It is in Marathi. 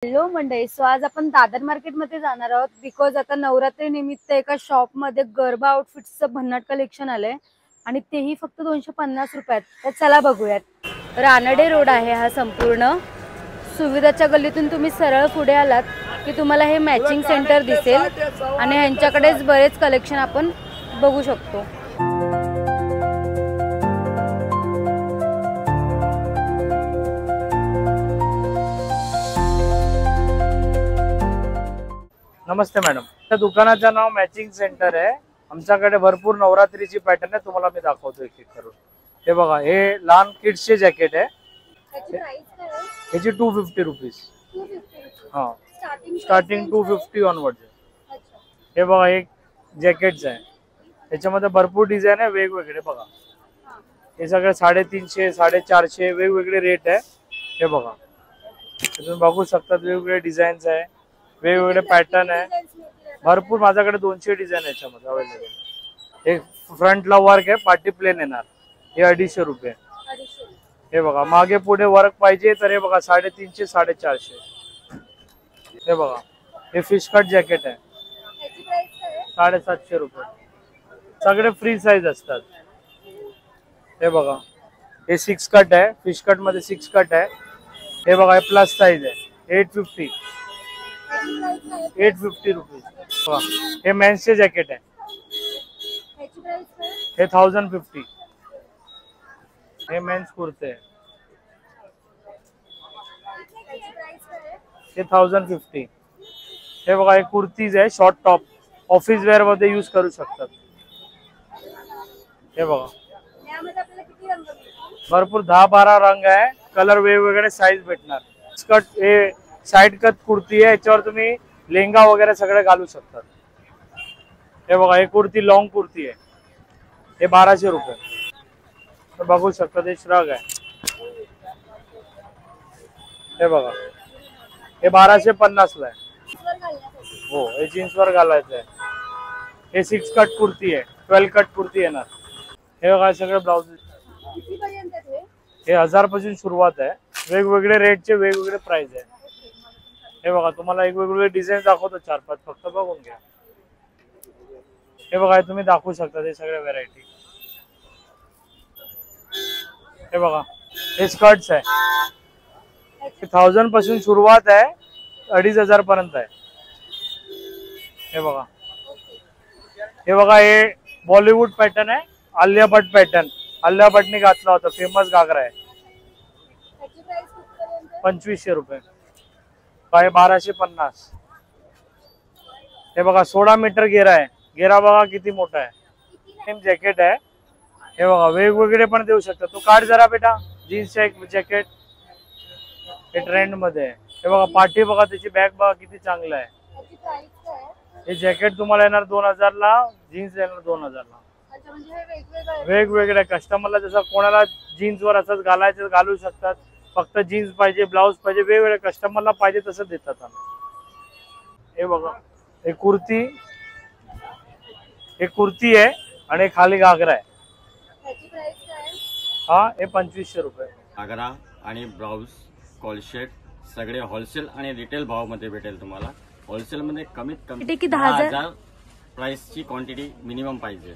हॅलो मंडळी, सो आज आपण दादर मार्केट मध्ये जाणार आहोत बिकॉज आता नवरात्री निमित्त एका शॉप मध्ये गरबा आउटफिट्सचं भन्नाट कलेक्शन आलंय आणि तेही फक्त 250 रुपयात. तर चला बघूयात. रानडे रोड आहे हा संपूर्ण. सुविधाच्या गल्लीतून तुम्ही सरळ पुढे आलात की तुम्हाला हे मॅचिंग सेंटर दिसेल आणि ह्यांच्याकडेच बरेच कलेक्शन आपण बघू शकतो. नमस्ते मॅडम, त्या दुकानाचं नाव मॅचिंग सेंटर आहे. आमच्याकडे भरपूर नवरात्रीची पॅटर्न आहे, तुम्हाला मी दाखवतो एक एक करून. हे बघा, हे लहान किड्सचे जॅकेट आहे. ह्याची 250 रुपीज. हा, स्टार्टिंग 250 ऑनवर्ड. हे बघा, एक जॅकेटच आहे. त्याच्यामध्ये भरपूर डिझाईन आहे वेगवेगळे. बघा, हे सगळे 350, 450 वेगवेगळे रेट आहे. हे बघा, तुम्ही बघू शकता वेगवेगळे डिझाईन्स आहे, वेगवेगळे पॅटर्न आहे. भरपूर माझ्याकडे 200 डिझाईन आहे याच्यामध्ये अवेलेबल. हे फ्रंटला वर्क आहे, पार्टी प्लेन येणार. हे 250 रुपये. हे बघा, मागे पुढे वर्क पाहिजे तर हे बघा 350, 450. हे बघा, हे फिश कट जॅकेट आहे, 750 रुपये. सगळे फ्री साईज असतात. हे बघा, हे 6 कट आहे, फिश कट मध्ये 6 कट आहे. हे बघा, हे प्लस साईज आहे, 850 रुपीज. हे मेन्सचे जॅकेट आहे, हे 1050. हे मेन्स कुर्ते आहे, हे 1050. हे बघा, हे कुर्तीज आहे, शॉर्ट टॉप, ऑफिस वेअर मध्ये यूज करू शकतात. हे बघा, भरपूर 10-12 रंग आहे, कलर वेगवेगळे साईज भेटणार. स्कर्ट, हे साइड कट कुर्ती आहे, याच्यावर तुम्ही लेहंगा वगैरे सगळे घालू शकतात. हे बघा, हे कुर्ती लॉंग कुर्ती आहे, हे 1200 रुपये. तर बघू शकता, हे श्रग आहे. हे बघा, हे 1250 ला आहे. हो, हे जीन्सवर घालायचं आहे. हे 6 कट कुर्ती आहे, 12 कट कुर्ती येणार. हे बघा, सगळे ब्लाउज. हे 1000 पासून सुरुवात आहे. वेगवेगळे रेटचे वेगवेगळे प्राइस आहे. हे बघा, तुम्हाला एक वेगवेगळे डिझाईन दाखवतो 4-5, फक्त बघून घ्या. हे बघा, तुम्ही दाखवू शकता ते सगळे व्हरायटी. हे बघा, हे स्कर्ट्स आहे, 1000 पासून सुरुवात आहे, 2500 पर्यंत आहे. हे बघा, हे बॉलिवूड पॅटर्न आहे, आलिया भट्ट पॅटर्न. आलिया भट्टने घातला होता, फेमस घागरा आहे. 2500 रुपये. काय 1250. हे बघा, 16 मीटर घेरा आहे. घेरा बघा किती मोठा आहे. जॅकेट आहे. हे बघा, वेगवेगळे पण देऊ शकता. तो काढ जरा बेटा, जीन्सचे एक जॅकेट, हे ट्रेंड मध्ये आहे. हे बघा, पाठी बघा, त्याची बॅग बघा किती चांगलं आहे. हे जॅकेट तुम्हाला येणार 2000 ला, जीन्स येणार 2000 ला. वेगवेगळ्या कस्टमरला जसं कोणाला जीन्स वर असंच घालायचं घालू शकतात. फक्त जीन्स पाहिजे, ब्लाउज पाहिजे, वेगवेगळ्या कस्टमरला पाहिजे तसं देतात आम्ही. हे बघा, हे कुर्ती आहे आणि खाली घागरा आहे. हा, हे 2500 रुपये. घागरा आणि ब्लाउज, कॉलशेट सगळे होलसेल आणि रिटेल भावामध्ये भेटेल तुम्हाला. होलसेल मध्ये कमीत कमी 10,000 प्राइसची क्वांटिटी मिनिमम पाहिजे.